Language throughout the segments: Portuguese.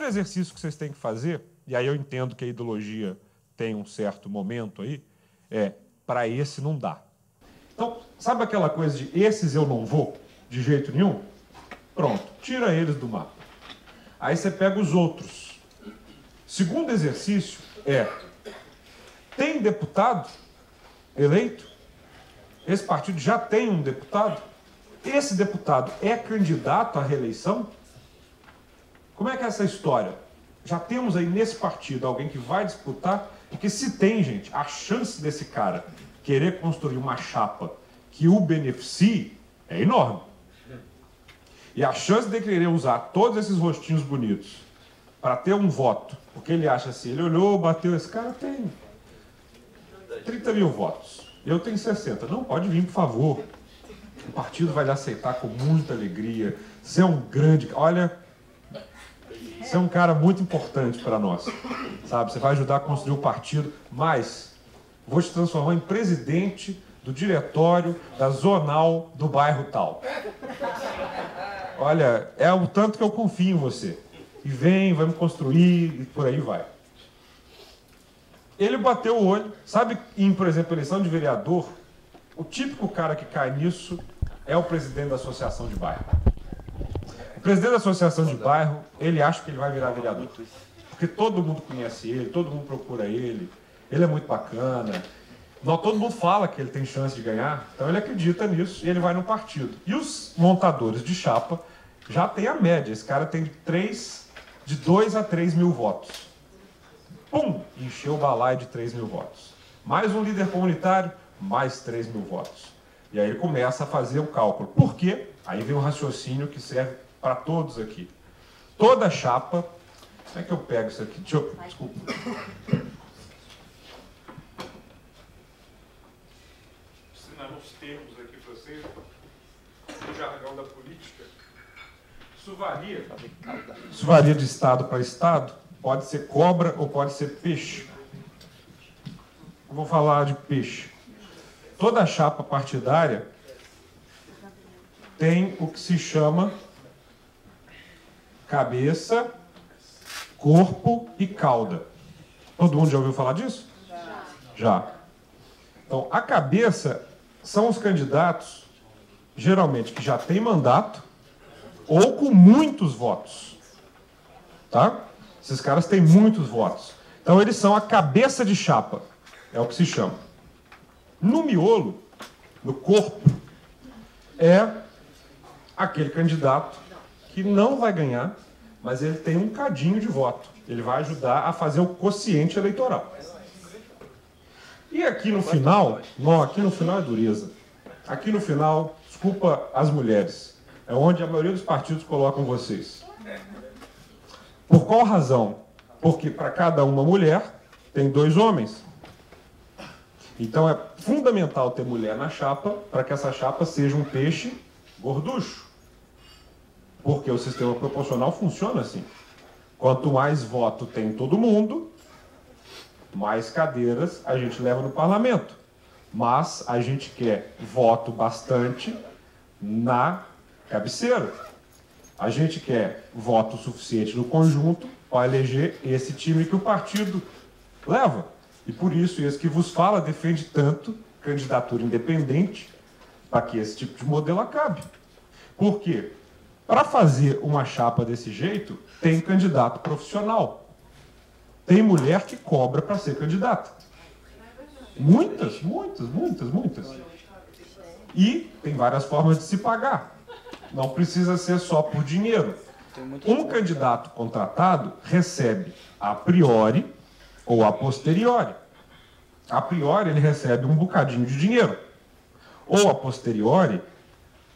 primeiro exercício que vocês têm que fazer, e aí eu entendo que a ideologia tem um certo momento aí, para esse não dá. Então, sabe aquela coisa de esses eu não vou, de jeito nenhum? Pronto, tira eles do mapa. Aí você pega os outros. Segundo exercício tem deputado eleito? Esse partido já tem um deputado? Esse deputado é candidato à reeleição? Como é que é essa história? Já temos aí nesse partido alguém que vai disputar? Porque se tem, gente, a chance desse cara querer construir uma chapa que o beneficie é enorme. E a chance de querer usar todos esses rostinhos bonitos para ter um voto, porque ele acha assim, ele olhou, bateu, esse cara tem 30 mil votos, eu tenho 60. Não, pode vir, por favor. O partido vai lhe aceitar com muita alegria. Você é um grande... Olha, você é um cara muito importante para nós, sabe? Você vai ajudar a construir o partido, mas vou te transformar em presidente do diretório da zonal do bairro tal. Olha, é o tanto que eu confio em você. E vem, vamos construir, e por aí vai. Ele bateu o olho. Sabe, por exemplo, eleição de vereador, o típico cara que cai nisso é o presidente da associação de bairro. O presidente da associação de bairro, ele acha que ele vai virar vereador. Porque todo mundo conhece ele, todo mundo procura ele é muito bacana. Não, todo mundo fala que ele tem chance de ganhar, então ele acredita nisso e ele vai no partido. E os montadores de chapa já têm a média. Esse cara tem de 2 a 3 mil votos. Pum! Encheu o balaio de 3 mil votos. Mais um líder comunitário, mais 3 mil votos. E aí ele começa a fazer o cálculo. Por quê? Aí vem um raciocínio que serve para todos aqui. Toda chapa... Como é que eu pego isso aqui? Desculpa. Ensinando os termos aqui para vocês, o jargão da política. Isso varia de estado para estado. Pode ser cobra ou pode ser peixe. Eu vou falar de peixe. Toda chapa partidária tem o que se chama cabeça, corpo e cauda. Todo mundo já ouviu falar disso? Já. Então, a cabeça são os candidatos, geralmente, que já têm mandato ou com muitos votos. Tá? Esses caras têm muitos votos. Então, eles são a cabeça de chapa. É o que se chama. No miolo, no corpo, é aquele candidato que não vai ganhar, mas ele tem um cadinho de voto. Ele vai ajudar a fazer o quociente eleitoral. E aqui no final, não, aqui no final é dureza. Aqui no final, desculpa as mulheres, é onde a maioria dos partidos colocam vocês. Por qual razão? Porque para cada uma mulher, tem 2 homens. Então é fundamental ter mulher na chapa para que essa chapa seja um peixe gorducho. Porque o sistema proporcional funciona assim. Quanto mais voto tem todo mundo, mais cadeiras a gente leva no parlamento. Mas a gente quer voto bastante na cabeceira. A gente quer voto suficiente no conjunto para eleger esse time que o partido leva. E por isso, esse que vos fala defende tanto candidatura independente para que esse tipo de modelo acabe. Por quê? Para fazer uma chapa desse jeito, tem candidato profissional. Tem mulher que cobra para ser candidata. Muitas. E tem várias formas de se pagar. Não precisa ser só por dinheiro. Um candidato contratado recebe a priori ou a posteriori. A priori, ele recebe um bocadinho de dinheiro. Ou a posteriori,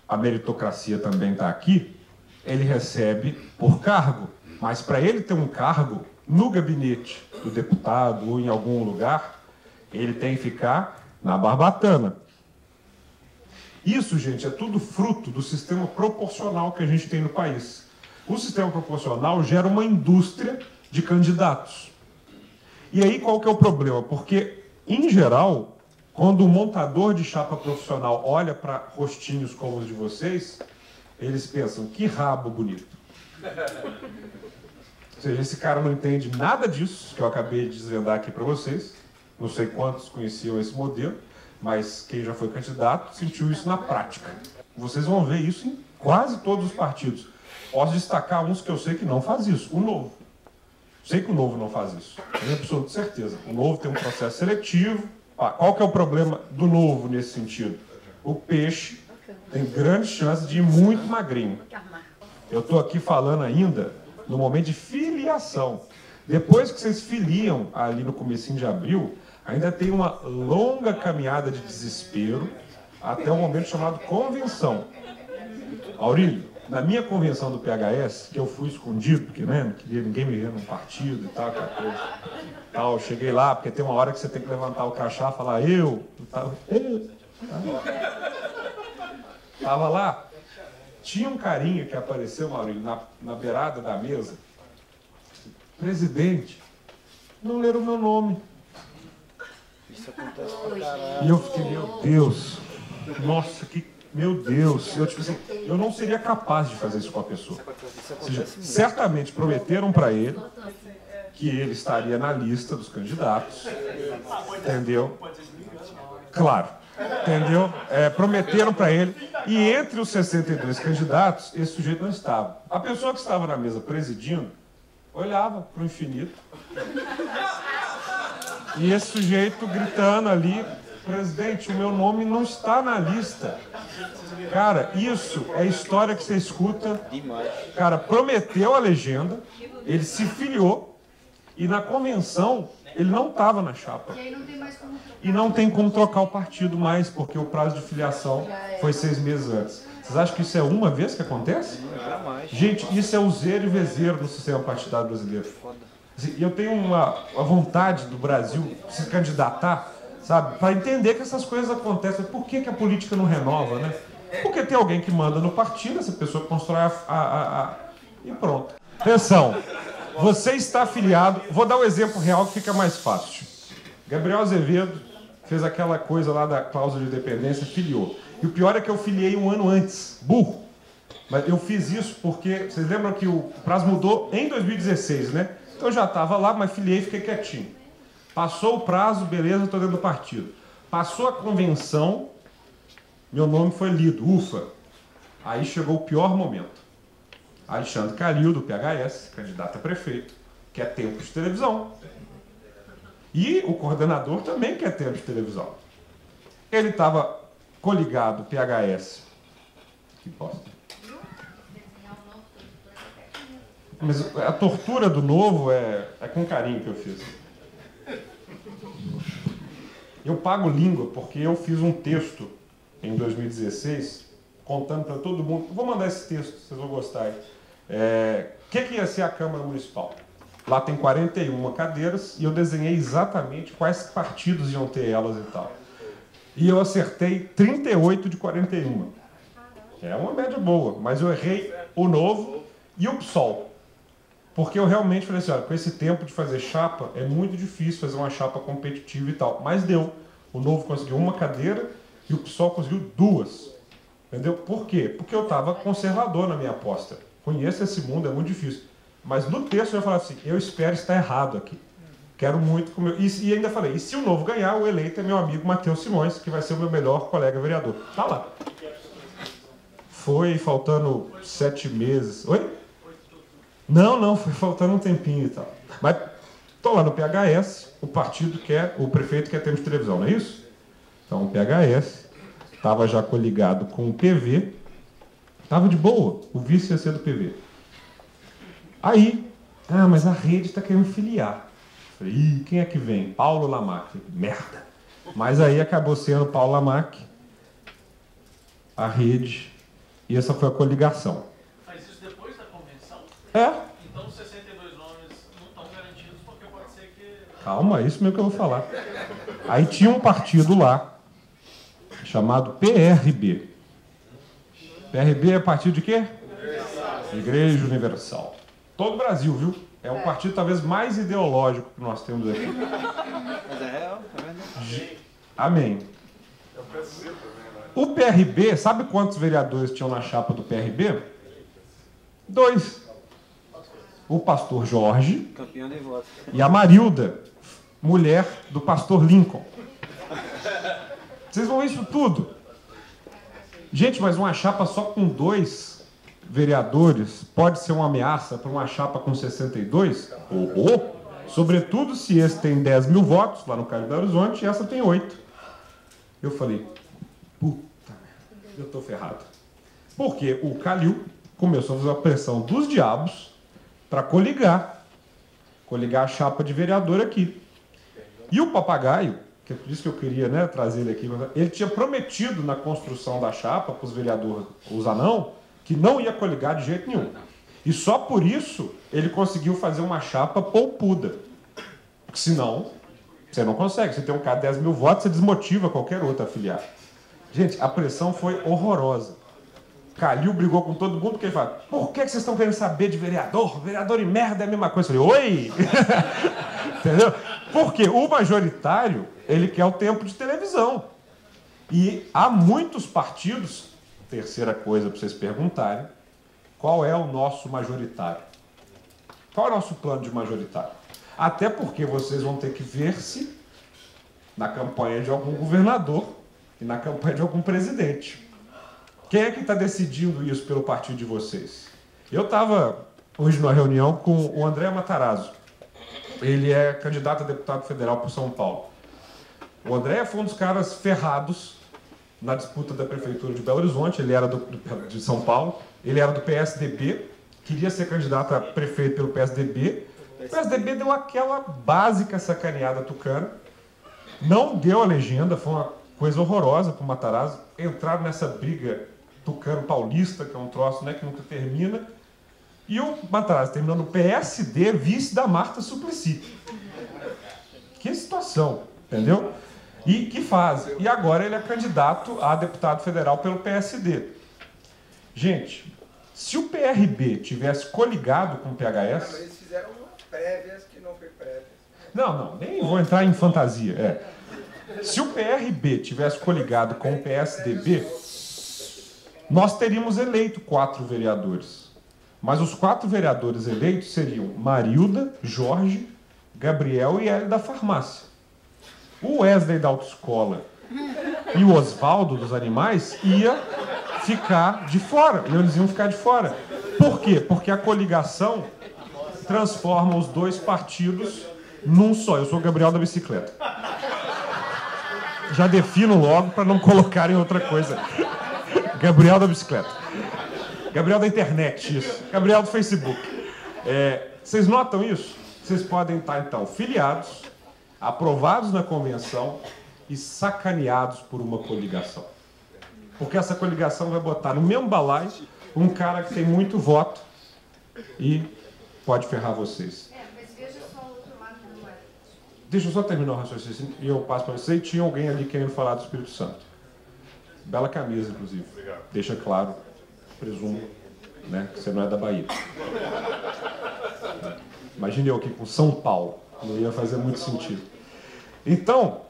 a meritocracia também está aqui, ele recebe por cargo. Mas para ele ter um cargo no gabinete do deputado ou em algum lugar, ele tem que ficar na barbatana. Isso, gente, é tudo fruto do sistema proporcional que a gente tem no país. O sistema proporcional gera uma indústria de candidatos. E aí qual que é o problema? Porque, em geral, quando o montador de chapa profissional olha para rostinhos como os de vocês, eles pensam, que rabo bonito. Ou seja, esse cara não entende nada disso que eu acabei de desvendar aqui para vocês. Não sei quantos conheciam esse modelo, mas quem já foi candidato sentiu isso na prática. Vocês vão ver isso em quase todos os partidos. Posso destacar uns que eu sei que não faz isso. O Novo. Sei que o Novo não faz isso. Tenho absoluta certeza. O Novo tem um processo seletivo. Qual que é o problema do Novo nesse sentido? O peixe tem grandes chances de ir muito magrinho. Eu estou aqui falando ainda no momento de filiação. Depois que vocês filiam ali no comecinho de abril, ainda tem uma longa caminhada de desespero até o momento chamado convenção. Aurílio, na minha convenção do PHS, que eu fui escondido, porque né, não queria ninguém me ver num partido e tal, aquela coisa. Eu cheguei lá, porque tem uma hora que você tem que levantar o crachá e falar eu. Tava lá, tinha um carinha que apareceu, Maurílio, na beirada da mesa. Presidente, não leram o meu nome. Isso acontece pra caralho. E eu fiquei, meu Deus, nossa, meu Deus, tipo assim, eu não seria capaz de fazer isso com a pessoa. Ou seja, certamente prometeram para ele que ele estaria na lista dos candidatos, entendeu? Claro, entendeu? Prometeram para ele, e entre os 62 candidatos, esse sujeito não estava. A pessoa que estava na mesa presidindo, olhava para o infinito, e esse sujeito gritando ali, presidente, o meu nome não está na lista. Cara, isso é história que você escuta. O cara prometeu a legenda, ele se filiou, e na convenção ele não estava na chapa. E não tem como trocar o partido mais, porque o prazo de filiação foi 6 meses antes. Vocês acham que isso é uma vez que acontece? Gente, isso é o zero e vezeiro no sistema partidário brasileiro. E eu tenho uma vontade do Brasil se candidatar, sabe, para entender que essas coisas acontecem. Por que a política não renova, né? Porque tem alguém que manda no partido, essa pessoa constrói e pronto. Atenção, você está afiliado, vou dar um exemplo real que fica mais fácil. Gabriel Azevedo fez aquela coisa lá da cláusula de dependência, filiou. E o pior é que eu filiei um ano antes, burro. Mas eu fiz isso porque, vocês lembram que o prazo mudou em 2016, né? Então eu já estava lá, mas filiei e fiquei quietinho. Passou o prazo, beleza, estou dentro do partido. Passou a convenção, meu nome foi lido, ufa. Aí chegou o pior momento. Alexandre Calil, do PHS, candidato a prefeito, quer tempo de televisão. E o coordenador também quer tempo de televisão. Ele estava coligado, PHS. Que bosta. Mas a tortura do Novo é com carinho que eu fiz. Eu pago língua porque eu fiz um texto em 2016 contando para todo mundo. Vou mandar esse texto, vocês vão gostar. O que ia ser a Câmara Municipal? Lá tem 41 cadeiras e eu desenhei exatamente quais partidos iam ter elas e tal. E eu acertei 38 de 41. É uma média boa, mas eu errei o Novo e o PSOL. Porque eu realmente falei assim, olha, com esse tempo de fazer chapa, é muito difícil fazer uma chapa competitiva e tal. Mas deu. O Novo conseguiu uma cadeira e o PSOL conseguiu 2. Entendeu? Por quê? Porque eu estava conservador na minha aposta. Conheço esse mundo, é muito difícil. Mas no texto eu falava assim, eu espero estar errado aqui. Quero muito comer. E ainda falei, e se o Novo ganhar, o eleito é meu amigo Matheus Simões, que vai ser o meu melhor colega vereador. Tá lá. Foi faltando 7 meses. Oi? Não, foi faltando um tempinho e tal. Mas estou lá no PHS, o partido quer, o prefeito quer tempo de televisão, não é isso? Então o PHS estava já coligado com o PV, estava de boa, o vice ia ser do PV. Aí, mas a rede está querendo filiar. Falei, quem é que vem? Paulo Lamac. Falei, merda. Mas aí acabou sendo Paulo Lamac, a rede, e essa foi a coligação. Mas isso depois da convenção? Então os 62 nomes não estão garantidos porque pode ser que... Calma, é isso mesmo que eu vou falar. Aí tinha um partido lá, chamado PRB. PRB é partido de quê? Igreja Universal. Todo o Brasil, viu? É o partido talvez mais ideológico que nós temos aqui. Mas é real, é verdade. Amém. O PRB, sabe quantos vereadores tinham na chapa do PRB? 2. o pastor Jorge Campeão de voto. e a Marilda, mulher do pastor Lincoln. Vocês vão ver isso tudo. Gente, mas uma chapa só com 2 vereadores pode ser uma ameaça para uma chapa com 62? Sobretudo se esse tem 10 mil votos lá no Cabo do Horizonte e essa tem 8. Eu falei, puta merda, eu tô ferrado. Porque o Calil começou a fazer a pressão dos diabos para coligar a chapa de vereador aqui. E o papagaio, que é por isso que eu queria, né, trazer ele aqui, ele tinha prometido na construção da chapa para os vereadores, os anão, que não ia coligar de jeito nenhum. E só por isso ele conseguiu fazer uma chapa poupuda. Porque senão, você não consegue. Você tem um cara de 10 mil votos, você desmotiva qualquer outro afiliado. Gente, a pressão foi horrorosa. Calil brigou com todo mundo, porque ele fala, por que vocês estão querendo saber de vereador? Vereador e merda é a mesma coisa. Eu falei, oi! Entendeu? Porque o majoritário, ele quer o tempo de televisão. E há muitos partidos, terceira coisa para vocês perguntarem, qual é o nosso majoritário? Qual é o nosso plano de majoritário? Até porque vocês vão ter que ver-se na campanha de algum governador e na campanha de algum presidente. Quem é que está decidindo isso pelo partido de vocês? Eu estava hoje numa reunião com o André Matarazzo. Ele é candidato a deputado federal por São Paulo. O André foi um dos caras ferrados na disputa da prefeitura de Belo Horizonte. Ele era de São Paulo, ele era do PSDB, queria ser candidato a prefeito pelo PSDB. O PSDB deu aquela básica sacaneada tucana, não deu a legenda, foi uma coisa horrorosa para o Matarazzo. Entraram nessa briga tucano-paulista, que é um troço, né, que nunca termina. E o Matarazzo terminou no PSD, vice da Marta Suplicy. Que situação, entendeu? E que fase. E agora ele é candidato a deputado federal pelo PSD. Gente, se o PRB tivesse coligado com o PHS... Eles fizeram prévias que não foi prévias. Não, nem vou entrar em fantasia. Se o PRB tivesse coligado com o PSDB, nós teríamos eleito 4 vereadores. Mas os 4 vereadores eleitos seriam Marilda, Jorge, Gabriel e Hélio da Farmácia. O Wesley da autoescola e o Oswaldo dos animais ia ficar de fora. Eles iam ficar de fora. Por quê? Porque a coligação transforma os 2 partidos num só. Eu sou o Gabriel da bicicleta. Já defino logo para não colocarem outra coisa. Gabriel da bicicleta. Gabriel da internet, isso. Gabriel do Facebook. Vocês notam isso? Vocês podem estar, então, filiados, aprovados na convenção e sacaneados por uma coligação. Porque essa coligação vai botar no mesmo balaio um cara que tem muito voto e pode ferrar vocês. Mas veja só o outro lado do moeda. Deixa eu só terminar o raciocínio e eu passo para você. E tinha alguém ali querendo falar do Espírito Santo. Bela camisa, inclusive. Obrigado. Deixa claro, presumo, né, que você não é da Bahia. Imagine eu aqui com São Paulo. Não ia fazer muito sentido. Então,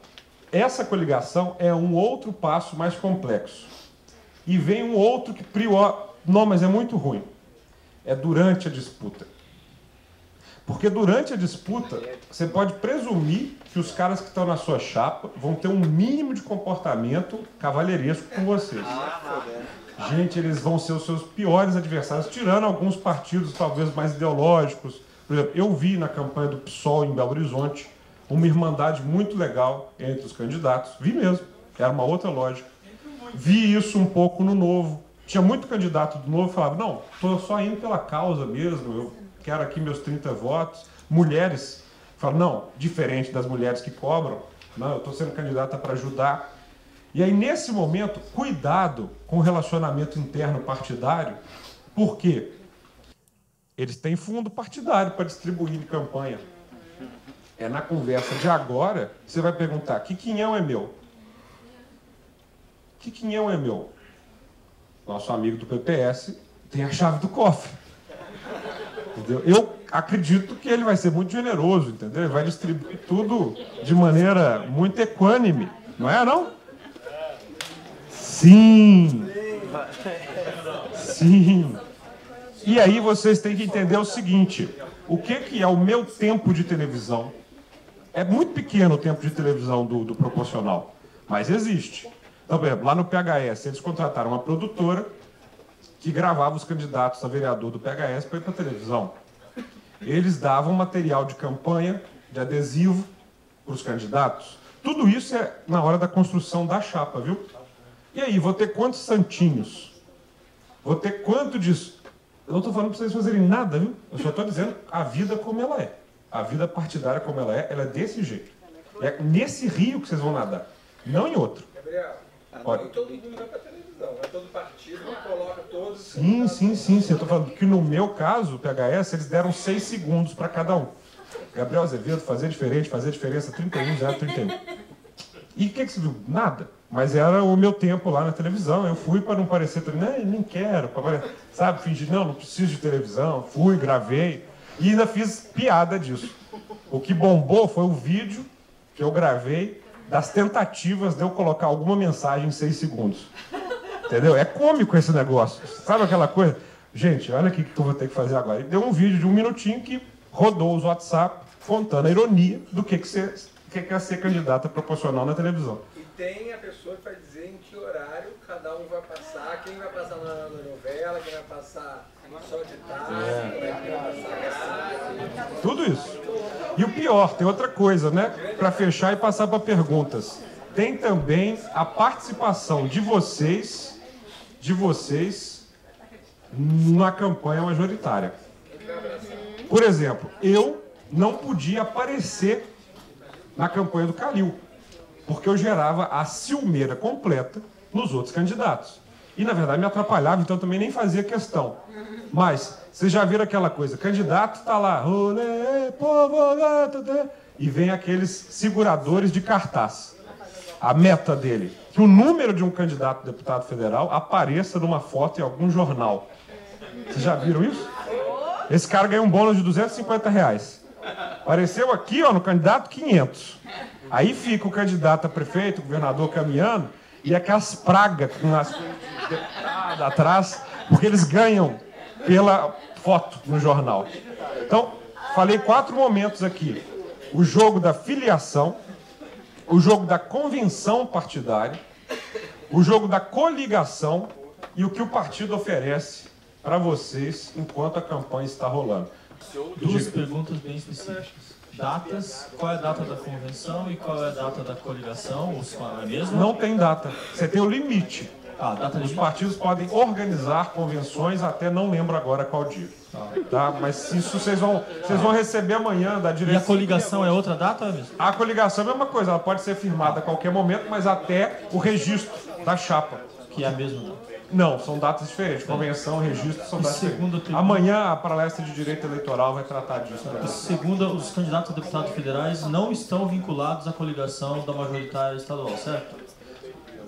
essa coligação é um outro passo mais complexo. E vem um outro que não, mas é muito ruim. É durante a disputa. Porque durante a disputa, você pode presumir que os caras que estão na sua chapa vão ter um mínimo de comportamento cavalheiresco com vocês. Gente, eles vão ser os seus piores adversários, tirando alguns partidos talvez mais ideológicos. Por exemplo, eu vi na campanha do PSOL em Belo Horizonte uma irmandade muito legal entre os candidatos. Vi mesmo, era uma outra lógica. Vi isso um pouco no Novo. Tinha muito candidato do Novo que falava, não, estou só indo pela causa mesmo, eu quero aqui meus 30 votos. Mulheres falam, não, diferente das mulheres que cobram, não, eu estou sendo candidata para ajudar. E aí, nesse momento, cuidado com o relacionamento interno partidário, porque eles têm fundo partidário para distribuir em campanha. É na conversa de agora, você vai perguntar, que quinhão é meu? Que quinhão é meu? Nosso amigo do PPS tem a chave do cofre. Entendeu? Eu acredito que ele vai ser muito generoso, entendeu? Ele vai distribuir tudo de maneira muito equânime. Não é, não? Sim. Sim. E aí vocês têm que entender o seguinte, o que é o meu tempo de televisão? É muito pequeno o tempo de televisão do proporcional, mas existe. Então, por exemplo, lá no PHS, eles contrataram uma produtora que gravava os candidatos a vereador do PHS para ir para a televisão. Eles davam material de campanha, de adesivo, para os candidatos. Tudo isso é na hora da construção da chapa, viu? E aí, vou ter quantos santinhos? Vou ter quanto disso? Eu não estou falando para vocês fazerem nada, viu? Eu só estou dizendo a vida como ela é. A vida partidária como ela é desse jeito. É nesse rio que vocês vão nadar, não em outro. Gabriel, nem todo mundo vai para a televisão, não é todo partido coloca todos... Sim. Eu estou falando que no meu caso, o PHS, eles deram 6 segundos para cada um. Gabriel Azevedo, fazer diferença, 31, 0, 31. E o que você viu? Nada. Mas era o meu tempo lá na televisão. Eu fui para não parecer... Nem quero. Sabe, fingir, não preciso de televisão. Fui, gravei. E ainda fiz piada disso. O que bombou foi o vídeo que eu gravei das tentativas de eu colocar alguma mensagem em 6 segundos. Entendeu? É cômico esse negócio. Sabe aquela coisa? Gente, olha aqui o que eu vou ter que fazer agora. E deu um vídeo de 1 minutinho que rodou os WhatsApp contando a ironia do que é ser candidata proporcional na televisão. E tem a pessoa que vai dizer em que horário cada um vai passar, quem vai passar na novela, quem vai passar só de tarde, quem vai passar... Tudo isso. E o pior, tem outra coisa, né? Para fechar e passar para perguntas. Tem também a participação de vocês na campanha majoritária. Por exemplo, eu não podia aparecer na campanha do Calil, porque eu gerava a ciumeira completa nos outros candidatos. E, na verdade, me atrapalhava, então eu também nem fazia questão. Mas, vocês já viram aquela coisa, candidato está lá, e vem aqueles seguradores de cartaz. A meta dele, que o número de um candidato a deputado federal apareça numa foto em algum jornal. Vocês já viram isso? Esse cara ganha um bônus de R$250. Apareceu aqui, ó, no candidato, 500. Aí fica o candidato a prefeito, o governador caminhando, e aquelas pragas com as deputadas atrás, porque eles ganham pela foto no jornal. Então, falei 4 momentos aqui. O jogo da filiação, o jogo da convenção partidária, o jogo da coligação e o que o partido oferece para vocês enquanto a campanha está rolando. 2 perguntas bem específicas. Datas, qual é a data da convenção e qual é a data da coligação? Ou é mesmo? Não tem data. Você tem o limite. Data Os limite? partidos podem organizar convenções, até não lembro agora qual dia. Tá? Mas isso vocês vão receber amanhã da direção. E a coligação é outra data ou é mesmo? A coligação é a mesma coisa, ela pode ser firmada a qualquer momento, mas até o registro da chapa. Que é a mesma data? Não, são datas diferentes. Convenção, registro são datas diferentes. Pergunta. Amanhã a palestra de direito eleitoral vai tratar disso. E segunda, os candidatos a deputados federais não estão vinculados à coligação da majoritária estadual, certo?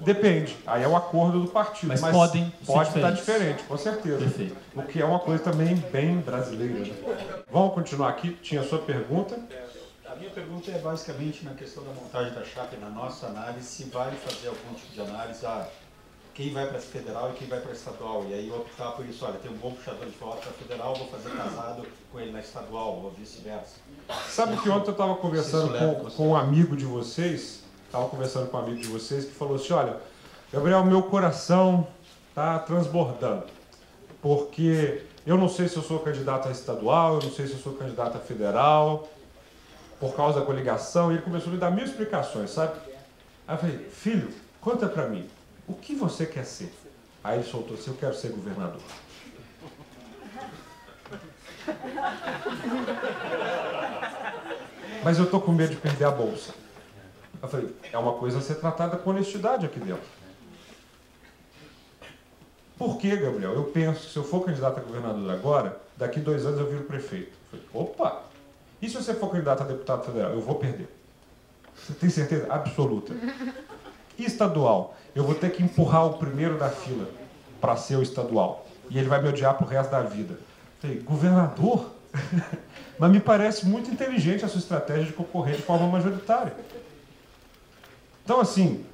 Depende. Aí é o acordo do partido. Mas podem ser pode estar diferentes. diferente, com certeza. Perfeito. O que é uma coisa também bem brasileira. Né? Vamos continuar aqui. Tinha a sua pergunta. A minha pergunta é basicamente na questão da montagem da chapa e na nossa análise, se vale fazer algum tipo de análise, quem vai para a federal e quem vai para a estadual, e aí optar por isso, olha, tem um bom puxador de voto para a federal, vou fazer casado com ele na estadual, ou vice-versa. Sabe que ontem eu estava conversando com um amigo de vocês, que falou assim, olha, Gabriel, meu coração está transbordando, porque eu não sei se eu sou candidato a estadual, eu não sei se eu sou candidato a federal, por causa da coligação, e ele começou a me dar 1000 explicações, sabe? Aí eu falei, filho, conta para mim, o que você quer ser? Aí ele soltou assim, eu quero ser governador. Mas eu tô com medo de perder a bolsa. Eu falei, é uma coisa a ser tratada com honestidade aqui dentro. Por quê, Gabriel? Eu penso que se eu for candidato a governador agora, daqui 2 anos eu viro prefeito. Eu falei, opa! E se você for candidato a deputado federal? Eu vou perder. Você tem certeza? Absoluta. E estadual? Eu vou ter que empurrar o primeiro da fila para ser o estadual. E ele vai me odiar pro resto da vida. Eu falei, governador? Mas me parece muito inteligente a sua estratégia de concorrer de forma majoritária. Então, assim,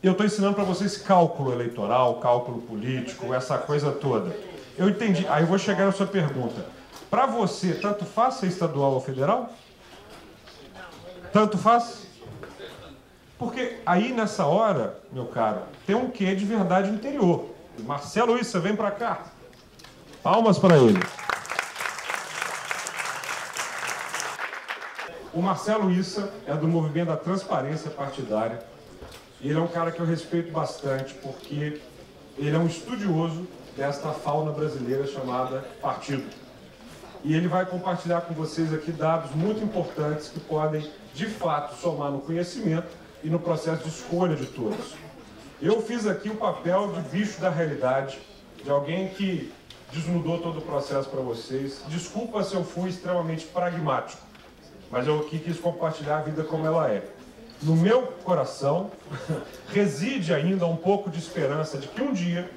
eu estou ensinando para vocês cálculo eleitoral, cálculo político, essa coisa toda. Eu entendi. Aí eu vou chegar na sua pergunta. Para você, tanto faz ser estadual ou federal? Tanto faz? Porque aí, nessa hora, meu caro, tem um quê de verdade interior. Marcelo Issa, vem para cá. Palmas para ele. O Marcelo Issa é do movimento da transparência partidária. Ele é um cara que eu respeito bastante, porque ele é um estudioso desta fauna brasileira chamada partido. E ele vai compartilhar com vocês aqui dados muito importantes que podem, de fato, somar no conhecimento e no processo de escolha de todos. Eu fiz aqui o papel de bicho da realidade, de alguém que desnudou todo o processo para vocês. Desculpa se eu fui extremamente pragmático, mas eu aqui quis compartilhar a vida como ela é. No meu coração reside ainda um pouco de esperança de que um dia,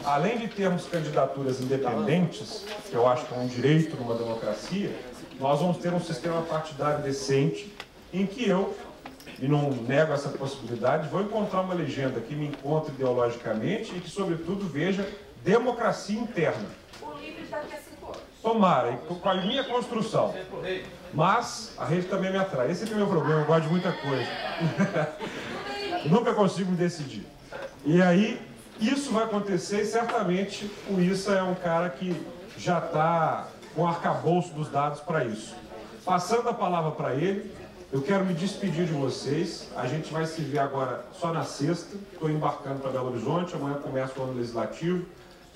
além de termos candidaturas independentes, que eu acho que é um direito numa democracia, nós vamos ter um sistema partidário decente em que eu, e não nego essa possibilidade, vou encontrar uma legenda que me encontre ideologicamente e que, sobretudo, veja democracia interna. O livro daqui a 5 anos. Tomara, com a minha construção. Mas a rede também me atrai. Esse é o meu problema, eu gosto de muita coisa. Nunca consigo me decidir. E aí, isso vai acontecer e certamente o Issa é um cara que já está com o arcabouço dos dados para isso. Passando a palavra para ele, eu quero me despedir de vocês. A gente vai se ver agora só na sexta. Estou embarcando para Belo Horizonte, amanhã começa o ano legislativo.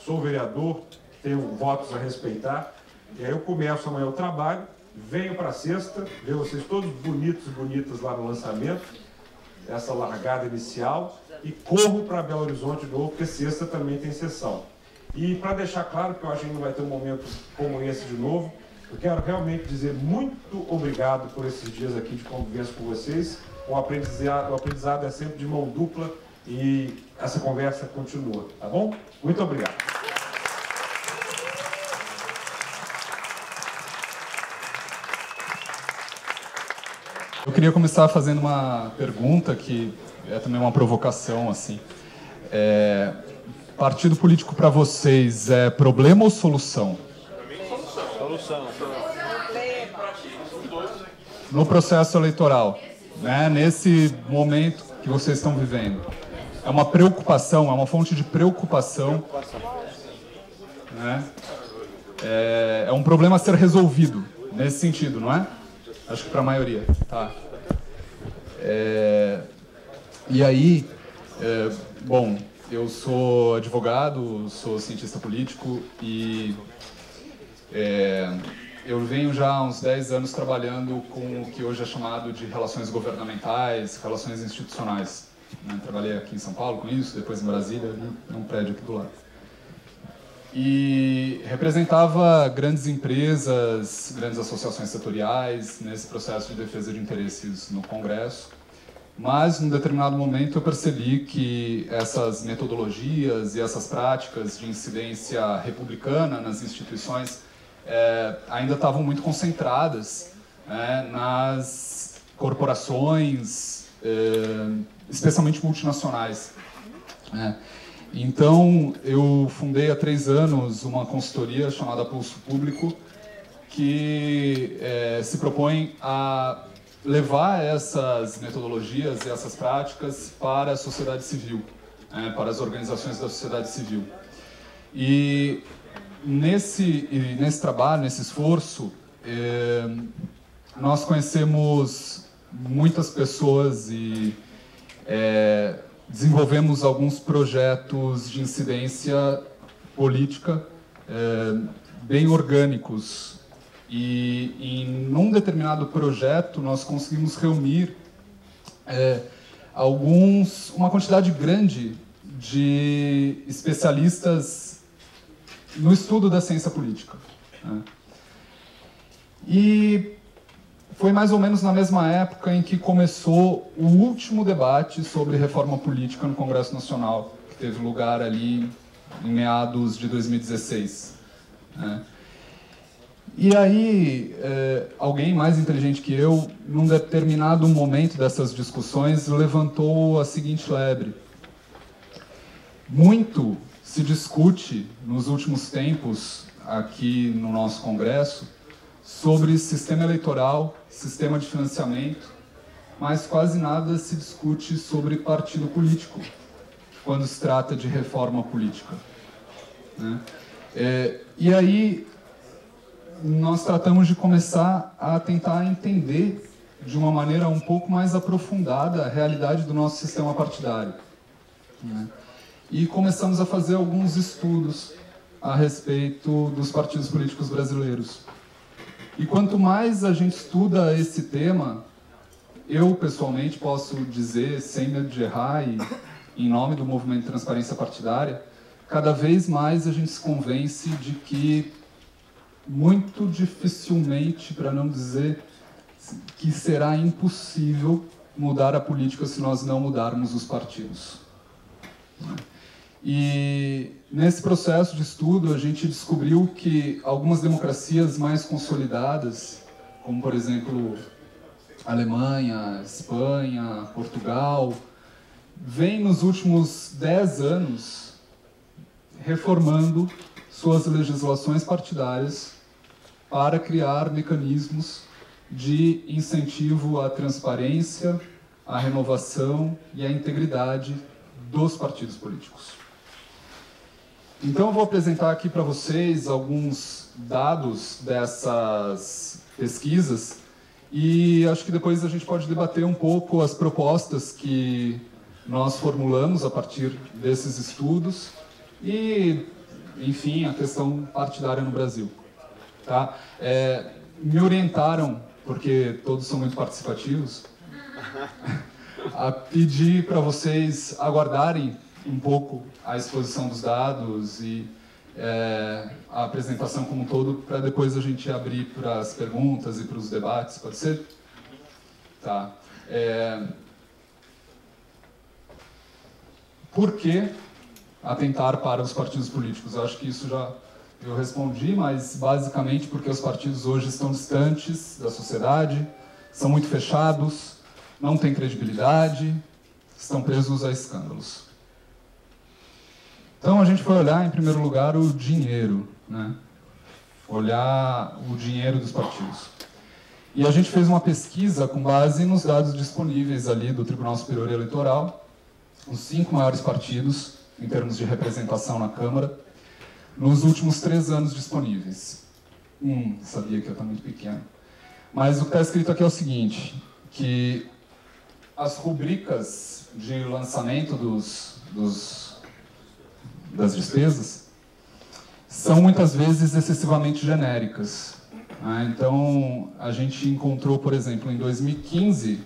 Sou vereador, tenho votos a respeitar. E aí eu começo amanhã o trabalho, venho para sexta, ver vocês todos bonitos e bonitas lá no lançamento, essa largada inicial, e corro para Belo Horizonte de novo, porque sexta também tem sessão. E para deixar claro que eu acho que não vai ter um momento como esse de novo, eu quero realmente dizer muito obrigado por esses dias aqui de convivência com vocês. O aprendizado é sempre de mão dupla e essa conversa continua, tá bom? Muito obrigado. Eu queria começar fazendo uma pergunta que é também uma provocação, assim. Partido político para vocês é problema ou solução? Solução. No processo eleitoral, né, nesse momento que vocês estão vivendo, é uma preocupação, é uma fonte de preocupação, né? É um problema a ser resolvido nesse sentido, não é? Acho que para a maioria, tá? E aí, bom, eu sou advogado, sou cientista político e eu venho já há uns 10 anos trabalhando com o que hoje é chamado de relações governamentais, relações institucionais. Né? Trabalhei aqui em São Paulo com isso, depois em Brasília, ali num prédio aqui do lado. E representava grandes empresas, grandes associações setoriais nesse processo de defesa de interesses no Congresso. Mas, num determinado momento, eu percebi que essas metodologias e essas práticas de incidência republicana nas instituições ainda estavam muito concentradas nas corporações, especialmente multinacionais. Então, eu fundei há 3 anos uma consultoria chamada Pulso Público, que se propõe a levar essas metodologias e essas práticas para a sociedade civil, para as organizações da sociedade civil. E nesse trabalho, nesse esforço, nós conhecemos muitas pessoas e desenvolvemos alguns projetos de incidência política bem orgânicos. E num determinado projeto nós conseguimos reunir uma quantidade grande de especialistas no estudo da ciência política. E foi mais ou menos na mesma época em que começou o último debate sobre reforma política no Congresso Nacional, que teve lugar ali em meados de 2016. E aí, alguém mais inteligente que eu, num determinado momento dessas discussões, levantou a seguinte lebre. Muito se discute nos últimos tempos aqui no nosso Congresso sobre sistema eleitoral, sistema de financiamento, mas quase nada se discute sobre partido político quando se trata de reforma política, né? E aí nós tratamos de começar a tentar entender de uma maneira um pouco mais aprofundada a realidade do nosso sistema partidário, né? E começamos a fazer alguns estudos a respeito dos partidos políticos brasileiros. E quanto mais a gente estuda esse tema, eu pessoalmente posso dizer, sem medo de errar, e em nome do Movimento de Transparência Partidária, cada vez mais a gente se convence de que muito dificilmente, para não dizer que será impossível mudar a política se nós não mudarmos os partidos. E nesse processo de estudo a gente descobriu que algumas democracias mais consolidadas, como por exemplo Alemanha, Espanha, Portugal, vêm nos últimos 10 anos reformando suas legislações partidárias para criar mecanismos de incentivo à transparência, à renovação e à integridade dos partidos políticos. Então eu vou apresentar aqui para vocês alguns dados dessas pesquisas e acho que depois a gente pode debater um pouco as propostas que nós formulamos a partir desses estudos e, enfim, a questão partidária no Brasil. Tá? Me orientaram, porque todos são muito participativos, a pedir para vocês aguardarem um pouco a exposição dos dados e a apresentação como um todo, para depois a gente abrir para as perguntas e para os debates, pode ser? Tá. Por que atentar para os partidos políticos? Eu acho que isso já eu respondi, mas basicamente porque os partidos hoje estão distantes da sociedade, são muito fechados, não têm credibilidade, estão presos a escândalos. Então a gente foi olhar, em primeiro lugar, o dinheiro, né? Olhar o dinheiro dos partidos. E a gente fez uma pesquisa com base nos dados disponíveis ali do Tribunal Superior Eleitoral, os 5 maiores partidos, em termos de representação na Câmara, nos últimos 3 anos disponíveis. Sabia que eu estava muito pequeno. Mas o que está escrito aqui é o seguinte, que as rubricas de lançamento das despesas são muitas vezes excessivamente genéricas. Então, a gente encontrou, por exemplo, em 2015,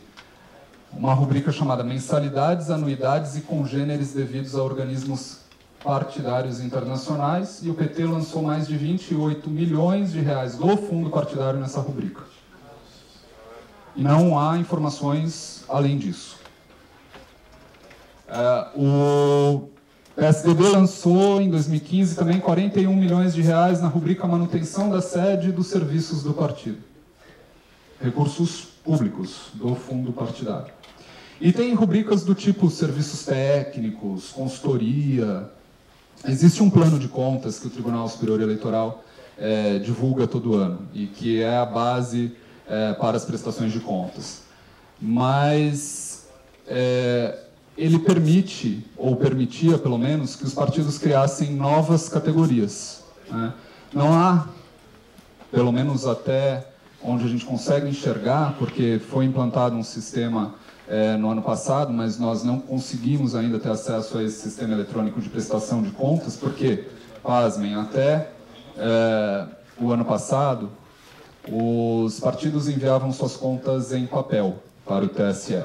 uma rubrica chamada Mensalidades, Anuidades e Congêneres devidos a organismos partidários internacionais, e o PT lançou mais de 28 milhões de reais do fundo partidário nessa rubrica. E não há informações além disso. O PSDB lançou em 2015 também 41 milhões de reais na rubrica Manutenção da Sede e dos Serviços do Partido. Recursos públicos do fundo partidário. E tem rubricas do tipo serviços técnicos, consultoria. Existe um plano de contas que o Tribunal Superior Eleitoral divulga todo ano e que é a base para as prestações de contas. Mas ele permite, ou permitia pelo menos, que os partidos criassem novas categorias, né? Não há, pelo menos até onde a gente consegue enxergar, porque foi implantado um sistema no ano passado, mas nós não conseguimos ainda ter acesso a esse sistema eletrônico de prestação de contas, porque, pasmem, até o ano passado, os partidos enviavam suas contas em papel para o TSE.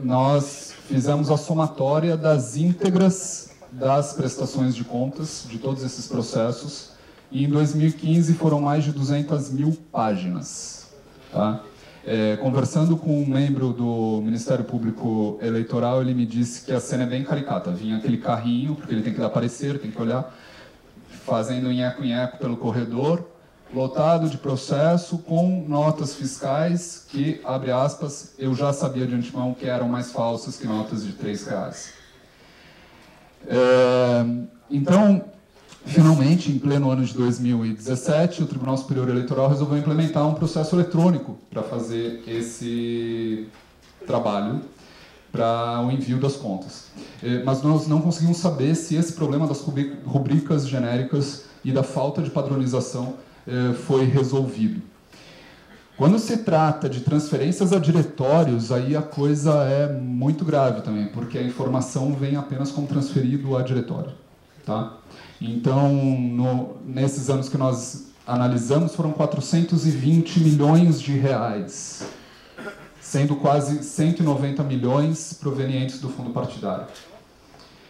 Nós fizemos a somatória das íntegras das prestações de contas de todos esses processos e em 2015 foram mais de 200 mil páginas. Tá? Conversando com um membro do Ministério Público Eleitoral, ele me disse que a cena é bem caricata. Vinha aquele carrinho, porque ele tem que dar parecer, tem que olhar, fazendo nheco-nheco pelo corredor, lotado de processo com notas fiscais que, abre aspas, eu já sabia de antemão que eram mais falsas que notas de R$3. Então, finalmente, em pleno ano de 2017, o Tribunal Superior Eleitoral resolveu implementar um processo eletrônico para fazer esse trabalho para o envio das contas. Mas nós não conseguimos saber se esse problema das rubricas genéricas e da falta de padronização foi resolvido. Quando se trata de transferências a diretórios, aí a coisa é muito grave também, porque a informação vem apenas como transferido a diretório. Tá? Então, nesses anos que nós analisamos, foram 420 milhões de reais, sendo quase 190 milhões provenientes do fundo partidário.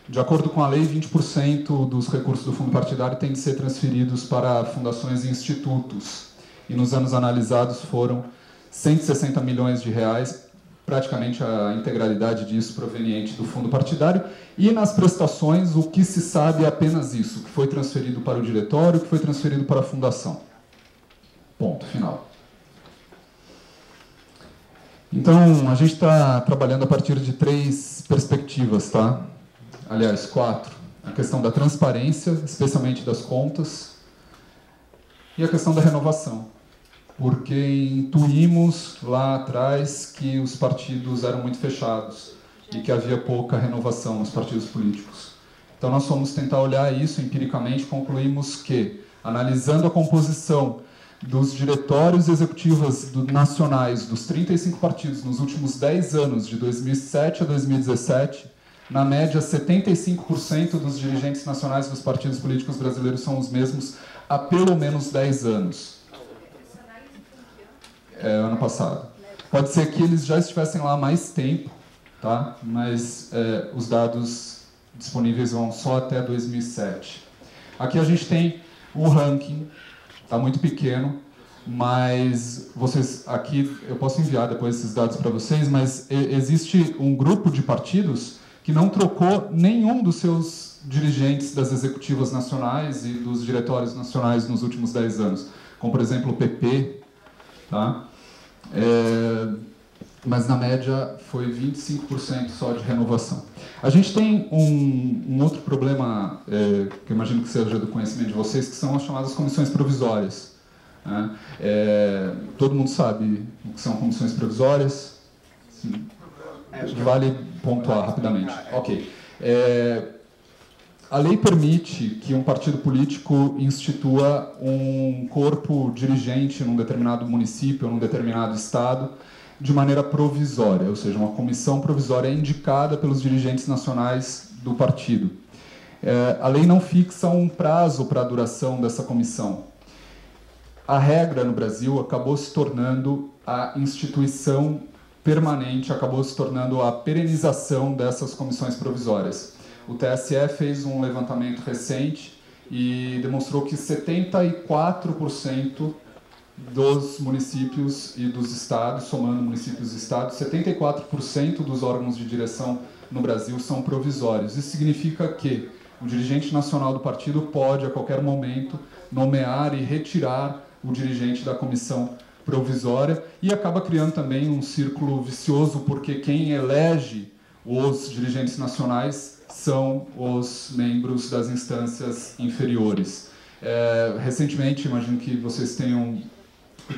De acordo com a lei, 20% dos recursos do fundo partidário têm de ser transferidos para fundações e institutos. E nos anos analisados foram 160 milhões de reais, praticamente a integralidade disso proveniente do fundo partidário. E nas prestações, o que se sabe é apenas isso, que foi transferido para o diretório, que foi transferido para a fundação. Ponto final. Então, a gente está trabalhando a partir de 3 perspectivas, tá? Aliás, 4. A questão da transparência, especialmente das contas, e a questão da renovação. Porque intuímos lá atrás que os partidos eram muito fechados e que havia pouca renovação nos partidos políticos. Então nós fomos tentar olhar isso empiricamente, concluímos que, analisando a composição dos diretórios executivos nacionais dos 35 partidos nos últimos 10 anos, de 2007 a 2017, na média 75% dos dirigentes nacionais dos partidos políticos brasileiros são os mesmos há pelo menos 10 anos. Ano passado. Pode ser que eles já estivessem lá há mais tempo, tá? Mas os dados disponíveis vão só até 2007. Aqui a gente tem o ranking, está muito pequeno, mas vocês aqui, eu posso enviar depois esses dados para vocês, mas existe um grupo de partidos que não trocou nenhum dos seus dirigentes das executivas nacionais e dos diretórios nacionais nos últimos 10 anos, como por exemplo o PP, tá? Mas na média foi 25% só de renovação. A gente tem um outro problema, que eu imagino que seja do conhecimento de vocês, que são as chamadas comissões provisórias. Né? Todo mundo sabe o que são comissões provisórias? Sim. Vale pontuar rapidamente. Ok. A lei permite que um partido político institua um corpo dirigente num determinado município ou num determinado estado de maneira provisória, ou seja, uma comissão provisória indicada pelos dirigentes nacionais do partido. A lei não fixa um prazo para a duração dessa comissão. A regra no Brasil acabou se tornando a instituição permanente, acabou se tornando a perenização dessas comissões provisórias. O TSE fez um levantamento recente e demonstrou que 74% dos municípios e dos estados, somando municípios e estados, 74% dos órgãos de direção no Brasil são provisórios. Isso significa que o dirigente nacional do partido pode, a qualquer momento, nomear e retirar o dirigente da comissão provisória e acaba criando também um círculo vicioso, porque quem elege os dirigentes nacionais são os membros das instâncias inferiores. Recentemente, imagino que vocês tenham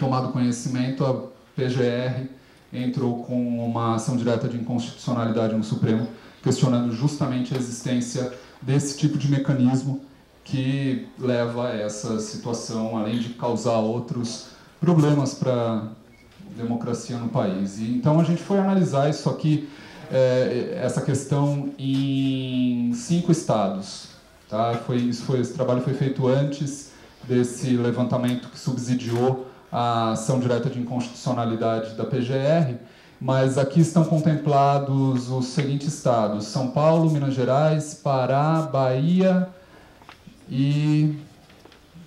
tomado conhecimento, a PGR entrou com uma ação direta de inconstitucionalidade no Supremo, questionando justamente a existência desse tipo de mecanismo que leva a essa situação, além de causar outros problemas para a democracia no país. E, então a gente foi analisar isso aqui, essa questão em 5 estados. Tá? Esse trabalho foi feito antes desse levantamento que subsidiou a ação direta de inconstitucionalidade da PGR, mas aqui estão contemplados os seguintes estados: São Paulo, Minas Gerais, Pará, Bahia e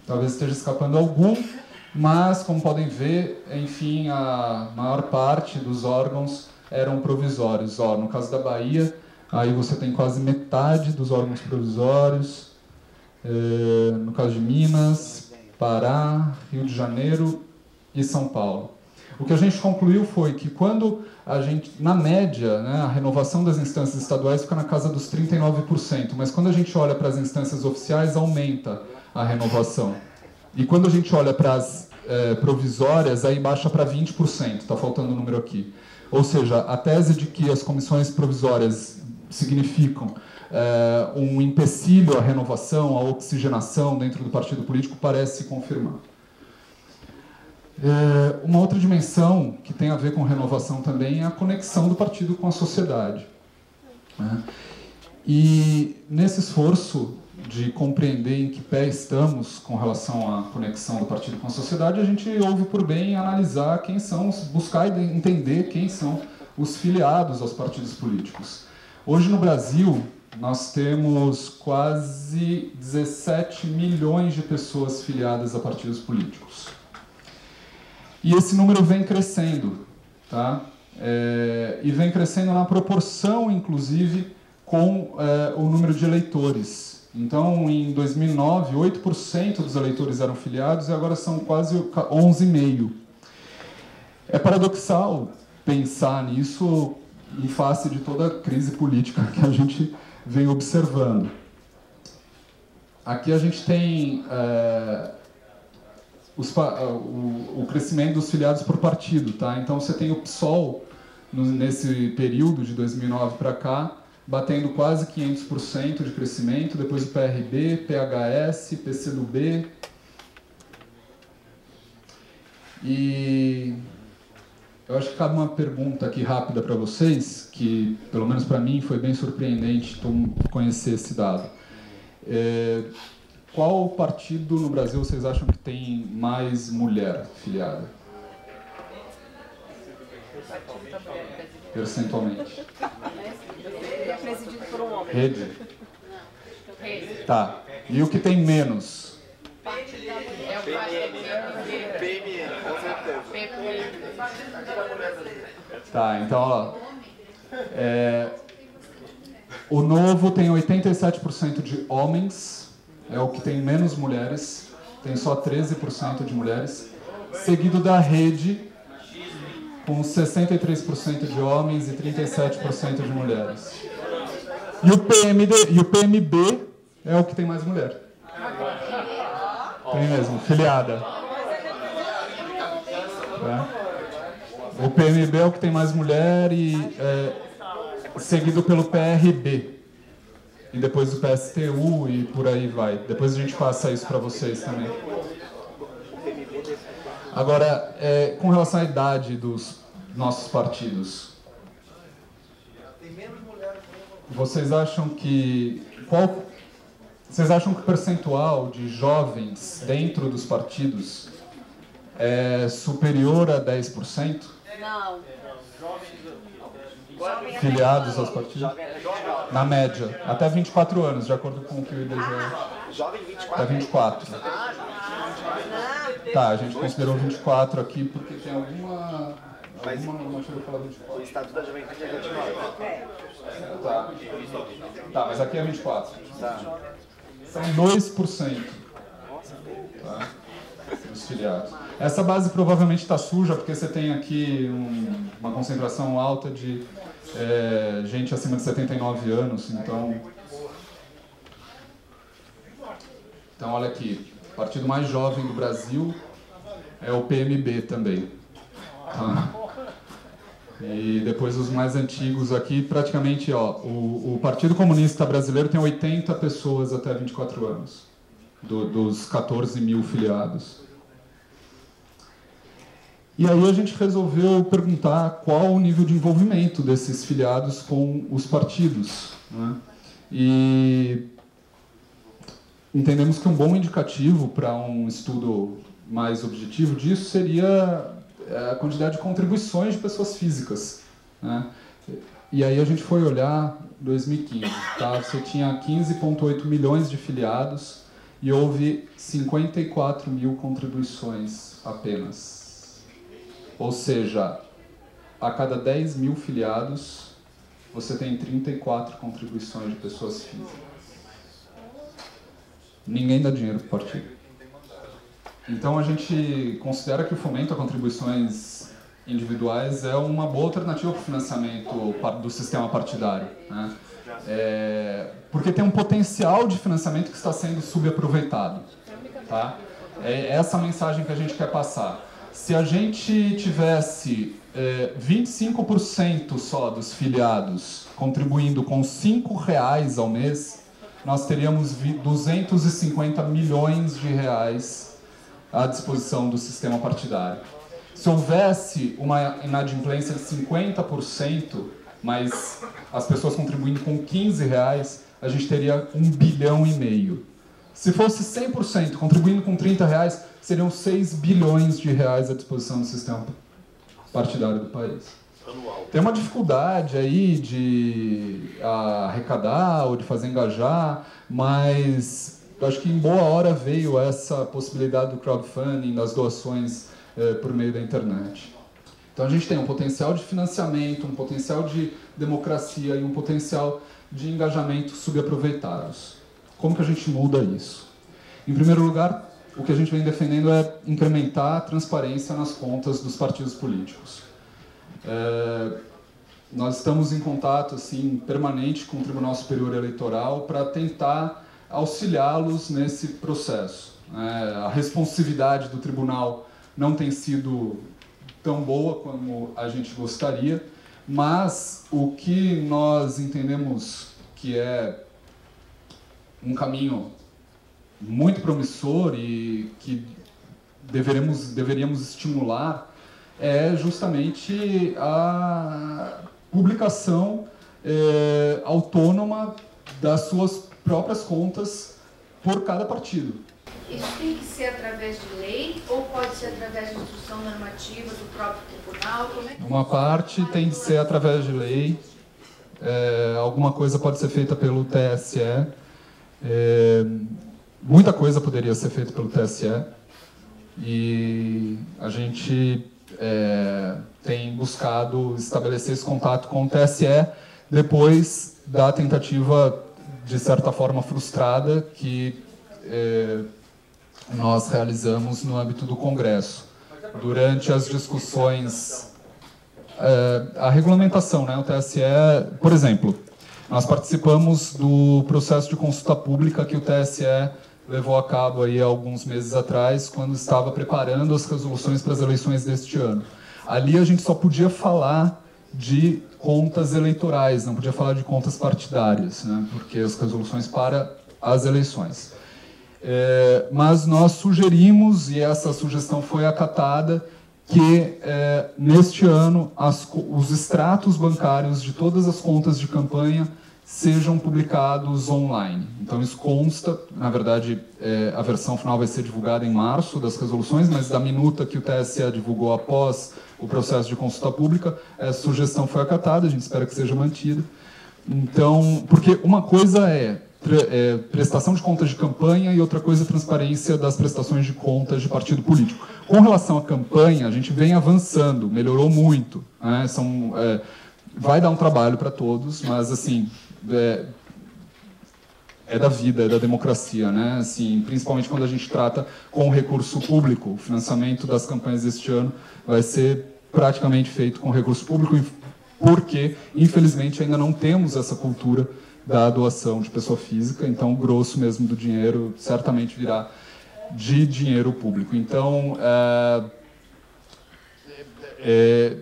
talvez esteja escapando algum, mas como podem ver, enfim, a maior parte dos órgãos eram provisórios. No caso da Bahia, aí você tem quase metade dos órgãos provisórios. No caso de Minas, Pará, Rio de Janeiro e São Paulo. O que a gente concluiu foi que quando na média, né, a renovação das instâncias estaduais fica na casa dos 39%, mas quando a gente olha para as instâncias oficiais, aumenta a renovação. E quando a gente olha para as provisórias, aí baixa para 20%, está faltando o número aqui. Ou seja, a tese de que as comissões provisórias significam um empecilho à renovação, à oxigenação dentro do partido político parece se confirmar. Uma outra dimensão que tem a ver com renovação também é a conexão do partido com a sociedade. E nesse esforço de compreender em que pé estamos com relação à conexão do partido com a sociedade, a gente ouve por bem analisar quem são, buscar entender quem são os filiados aos partidos políticos. Hoje no Brasil, nós temos quase 17 milhões de pessoas filiadas a partidos políticos. E esse número vem crescendo, tá? E vem crescendo na proporção, inclusive, com o número de eleitores. Então, em 2009, 8% dos eleitores eram filiados e agora são quase 11,5%. É paradoxal pensar nisso em face de toda a crise política que a gente vem observando. Aqui a gente tem o crescimento dos filiados por partido, tá? Então você tem o PSOL nesse período de 2009 para cá batendo quase 500% de crescimento, depois o PRB, PHS, PCdoB. E eu acho que cabe uma pergunta aqui rápida para vocês, que pelo menos para mim foi bem surpreendente conhecer esse dado. Qual partido no Brasil vocês acham que tem mais mulher filiada? Percentualmente. É presidido por um homem. Rede? Tá. E o que tem menos? Tá, então, ó. O Novo tem 87% de homens, é o que tem menos mulheres, tem só 13% de mulheres, seguido da Rede, com 63% de homens e 37% de mulheres. E o PMB é o que tem mais mulher. Tem mesmo, filiada. O PMB é o que tem mais mulher e seguido pelo PRB. E depois o PSTU e por aí vai. Depois a gente passa isso para vocês também. Agora, com relação à idade dos nossos partidos, vocês acham que o percentual de jovens dentro dos partidos é superior a 10%? Não. Filiados aos partidos? Na média, até 24 anos, de acordo com o que o IBGE... Jovem 24. Até 24. Tá, a gente considerou 24 aqui porque tem alguma normativa que fala 24. O Estatuto da Juventude é 29. Tá, mas aqui é 24. Tá. São 2%. Tá? Os filiados. Essa base provavelmente está suja porque você tem aqui uma concentração alta de gente acima de 79 anos. Então, olha aqui. O partido mais jovem do Brasil é o PMB também. Tá? E depois os mais antigos aqui, praticamente, ó, o Partido Comunista Brasileiro tem 80 pessoas até 24 anos, dos 14 mil filiados. E aí a gente resolveu perguntar qual o nível de envolvimento desses filiados com os partidos, né? E entendemos que um bom indicativo para um estudo mais objetivo disso seria a quantidade de contribuições de pessoas físicas, né? E aí a gente foi olhar 2015, tá? Você tinha 15,8 milhões de filiados e houve 54 mil contribuições apenas. Ou seja, a cada 10 mil filiados, você tem 34 contribuições de pessoas físicas. Ninguém dá dinheiro para o partido. Então a gente considera que o fomento a contribuições individuais é uma boa alternativa para o financiamento do sistema partidário, né? Porque tem um potencial de financiamento que está sendo subaproveitado, tá? É essa a mensagem que a gente quer passar. Se a gente tivesse 25% só dos filiados contribuindo com R$5 ao mês, nós teríamos 250 milhões de reais à disposição do sistema partidário. Se houvesse uma inadimplência de 50%, mas as pessoas contribuindo com R$15, a gente teria R$1,5 bilhão. Se fosse 100% contribuindo com R$30, seriam 6 bilhões de reais à disposição do sistema partidário do país. Tem uma dificuldade aí de arrecadar ou de fazer engajar, mas eu acho que em boa hora veio essa possibilidade do crowdfunding, das doações por meio da internet. Então a gente tem um potencial de financiamento, um potencial de democracia e um potencial de engajamento subaproveitados. Como que a gente muda isso? Em primeiro lugar, o que a gente vem defendendo é incrementar a transparência nas contas dos partidos políticos. Nós estamos em contato assim, permanente com o Tribunal Superior Eleitoral para tentar auxiliá-los nesse processo. A responsividade do tribunal não tem sido tão boa como a gente gostaria, mas o que nós entendemos que é um caminho muito promissor e que deveríamos estimular é justamente a publicação autônoma das suas próprias contas por cada partido. Isso tem que ser através de lei ou pode ser através de instrução normativa do próprio tribunal? Como é que uma parte tem de ser através de lei, alguma coisa pode ser feita pelo TSE, muita coisa poderia ser feita pelo TSE e a gente tem buscado estabelecer esse contato com o TSE depois da tentativa, de certa forma frustrada, que nós realizamos no âmbito do Congresso. Durante as discussões, a regulamentação, né, o TSE, por exemplo, nós participamos do processo de consulta pública que o TSE levou a cabo aí há alguns meses atrás, quando estava preparando as resoluções para as eleições deste ano. Ali a gente só podia falar de contas eleitorais, não podia falar de contas partidárias, né, porque as resoluções para as eleições. Mas nós sugerimos, e essa sugestão foi acatada, que neste ano os extratos bancários de todas as contas de campanha sejam publicados online. Então isso consta, na verdade a versão final vai ser divulgada em março das resoluções, mas da minuta que o TSE divulgou após o processo de consulta pública, essa sugestão foi acatada, a gente espera que seja mantida. Então, porque uma coisa é prestação de contas de campanha e outra coisa é transparência das prestações de contas de partido político. Com relação à campanha, a gente vem avançando, melhorou muito, né? Vai dar um trabalho para todos, mas assim, é da vida, é da democracia, né? Assim, principalmente quando a gente trata com recurso público. O financiamento das campanhas deste ano vai ser praticamente feito com recurso público, porque, infelizmente, ainda não temos essa cultura da doação de pessoa física, então o grosso mesmo do dinheiro certamente virá de dinheiro público. Então,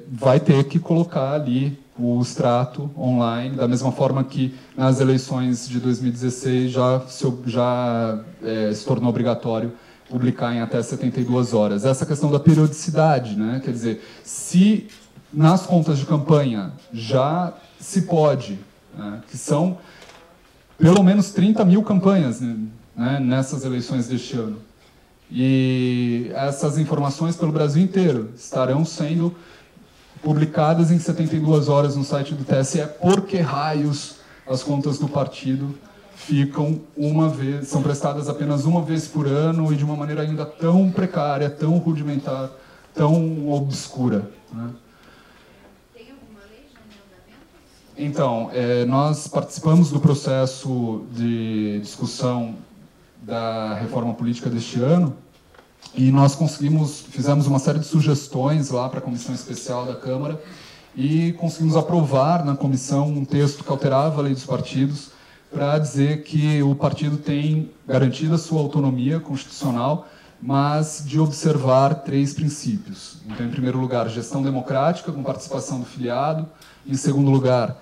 vai ter que colocar ali o extrato online, da mesma forma que nas eleições de 2016 já se tornou obrigatório publicar em até 72 horas. Essa questão da periodicidade, né? Quer dizer, se nas contas de campanha já se pode, né, que são pelo menos 30 mil campanhas, né, nessas eleições deste ano, e essas informações pelo Brasil inteiro estarão sendo publicadas em 72 horas no site do TSE, por que raios as contas do partido são prestadas apenas uma vez por ano e de uma maneira ainda tão precária, tão rudimentar, tão obscura, né? Tem alguma lei já em andamento? Então, nós participamos do processo de discussão da reforma política deste ano e nós fizemos uma série de sugestões lá para a comissão especial da Câmara e conseguimos aprovar na comissão um texto que alterava a lei dos partidos para dizer que o partido tem garantida a sua autonomia constitucional, mas de observar 3 princípios. Então, em primeiro lugar, gestão democrática com participação do filiado. Em segundo lugar,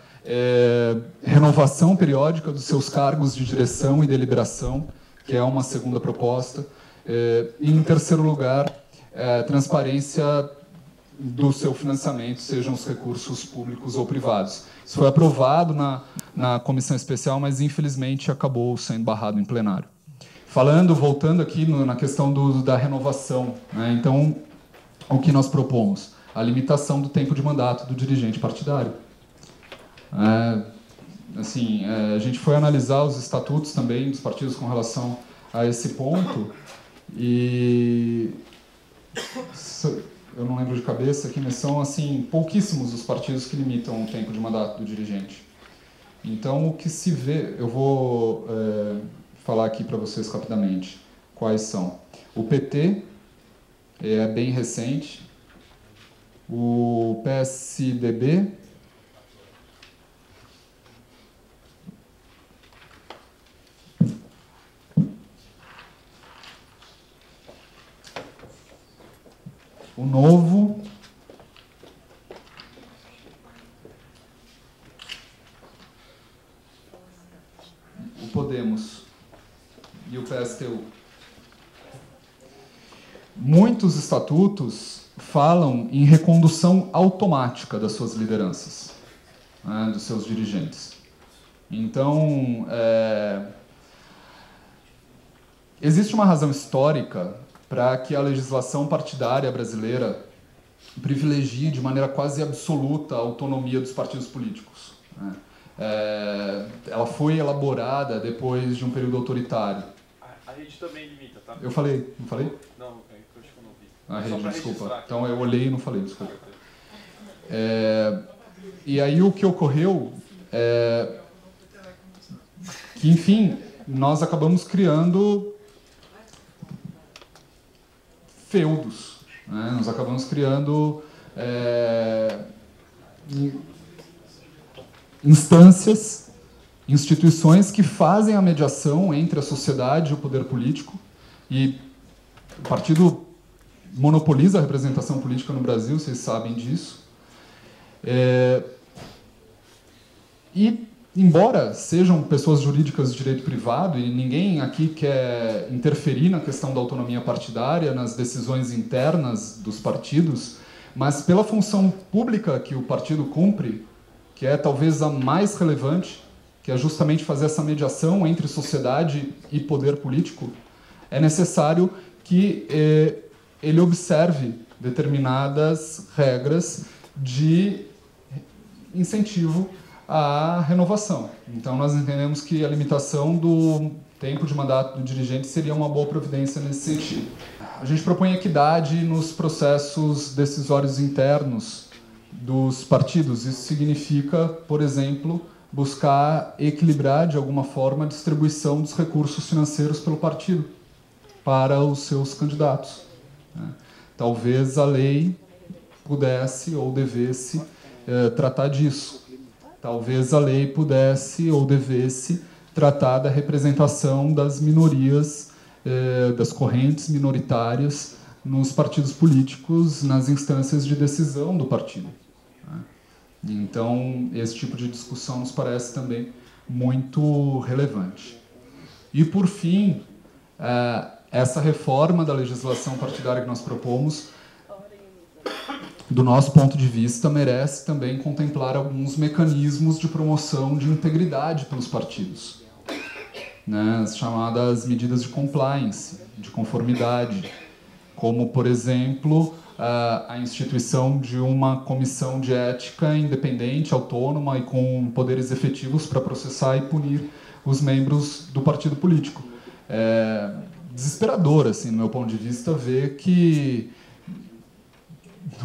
renovação periódica dos seus cargos de direção e deliberação, que é uma segunda proposta. E, em terceiro lugar, transparência do seu financiamento, sejam os recursos públicos ou privados. Isso foi aprovado na comissão especial, mas, infelizmente, acabou sendo barrado em plenário. Voltando aqui na questão da renovação, né? Então, o que nós propomos? A limitação do tempo de mandato do dirigente partidário. A gente foi analisar os estatutos também dos partidos com relação a esse ponto e eu não lembro de cabeça aqui, mas são assim pouquíssimos os partidos que limitam o tempo de mandato do dirigente. Então, o que se vê, eu vou falar aqui para vocês rapidamente quais são. O PT é bem recente, o PSDB, o Novo, o Podemos e o PSTU. Muitos estatutos falam em recondução automática das suas lideranças, né, dos seus dirigentes. Então, existe uma razão histórica para que a legislação partidária brasileira privilegie de maneira quase absoluta a autonomia dos partidos políticos, né? Ela foi elaborada depois de um período autoritário. A rede também limita, tá? Eu falei, não falei? Não, eu acho que eu não vi. A rede, desculpa. Aqui. Então eu olhei e não falei, desculpa. E aí o que ocorreu é que, enfim, nós acabamos criando feudos, né? Nós acabamos criando instâncias, instituições que fazem a mediação entre a sociedade e o poder político, e o partido monopoliza a representação política no Brasil, vocês sabem disso. E, embora sejam pessoas jurídicas de direito privado, e ninguém aqui quer interferir na questão da autonomia partidária, nas decisões internas dos partidos, mas pela função pública que o partido cumpre, que é talvez a mais relevante, que é justamente fazer essa mediação entre sociedade e poder político, é necessário que ele observe determinadas regras de incentivo à renovação. Então, nós entendemos que a limitação do tempo de mandato do dirigente seria uma boa providência nesse sentido. A gente propõe equidade nos processos decisórios internos dos partidos. Isso significa, por exemplo, buscar equilibrar de alguma forma a distribuição dos recursos financeiros pelo partido para os seus candidatos, né? Talvez a lei pudesse ou devesse tratar disso. Talvez a lei pudesse ou devesse tratar da representação das minorias, das correntes minoritárias nos partidos políticos, nas instâncias de decisão do partido. Então, esse tipo de discussão nos parece também muito relevante. E, por fim, essa reforma da legislação partidária que nós propomos, do nosso ponto de vista, merece também contemplar alguns mecanismos de promoção de integridade pelos partidos, né? As chamadas medidas de compliance, de conformidade, como, por exemplo, a instituição de uma comissão de ética independente, autônoma e com poderes efetivos para processar e punir os membros do partido político. É desesperador, assim, no meu ponto de vista, ver que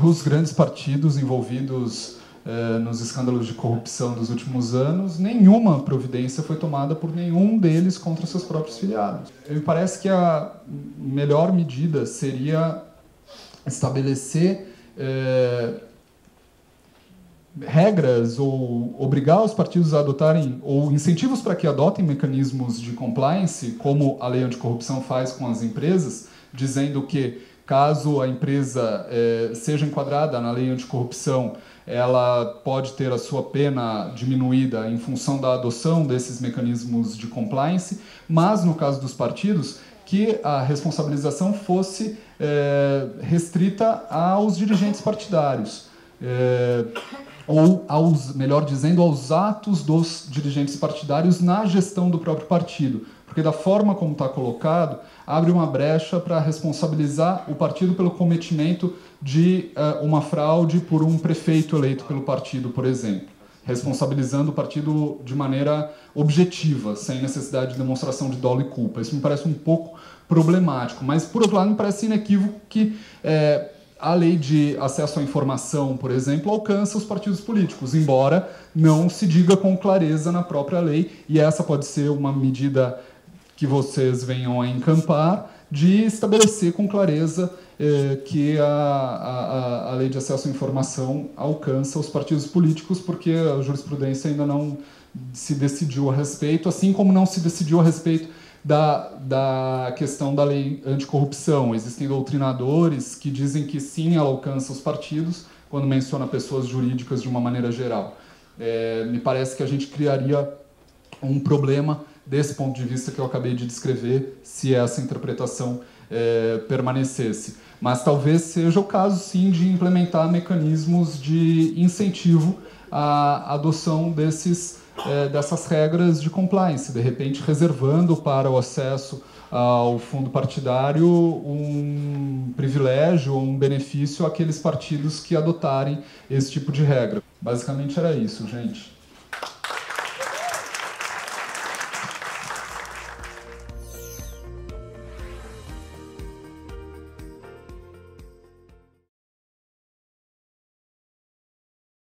os grandes partidos envolvidos nos escândalos de corrupção dos últimos anos, nenhuma providência foi tomada por nenhum deles contra seus próprios filiados. Me parece que a melhor medida seria estabelecer regras ou obrigar os partidos a adotarem, ou incentivos para que adotem mecanismos de compliance, como a lei anticorrupção faz com as empresas, dizendo que, caso a empresa seja enquadrada na lei anticorrupção, ela pode ter a sua pena diminuída em função da adoção desses mecanismos de compliance, mas, no caso dos partidos, que a responsabilização fosse restrita aos dirigentes partidários, ou, melhor dizendo, aos atos dos dirigentes partidários na gestão do próprio partido, porque da forma como está colocado, abre uma brecha para responsabilizar o partido pelo cometimento de uma fraude por um prefeito eleito pelo partido, por exemplo, responsabilizando o partido de maneira objetiva, sem necessidade de demonstração de dolo e culpa. Isso me parece um pouco problemático, mas, por outro lado, me parece inequívoco que a lei de acesso à informação, por exemplo, alcança os partidos políticos, embora não se diga com clareza na própria lei, e essa pode ser uma medida que vocês venham a encampar, de estabelecer com clareza que a lei de acesso à informação alcança os partidos políticos, porque a jurisprudência ainda não se decidiu a respeito, assim como não se decidiu a respeito da questão da lei anticorrupção. Existem doutrinadores que dizem que sim, ela alcança os partidos, quando menciona pessoas jurídicas de uma maneira geral. Me parece que a gente criaria um problema desse ponto de vista que eu acabei de descrever, se essa interpretação permanecesse. Mas talvez seja o caso, sim, de implementar mecanismos de incentivo à adoção dessas regras de compliance, de repente reservando para o acesso ao fundo partidário um privilégio ou um benefício àqueles partidos que adotarem esse tipo de regra. Basicamente era isso, gente.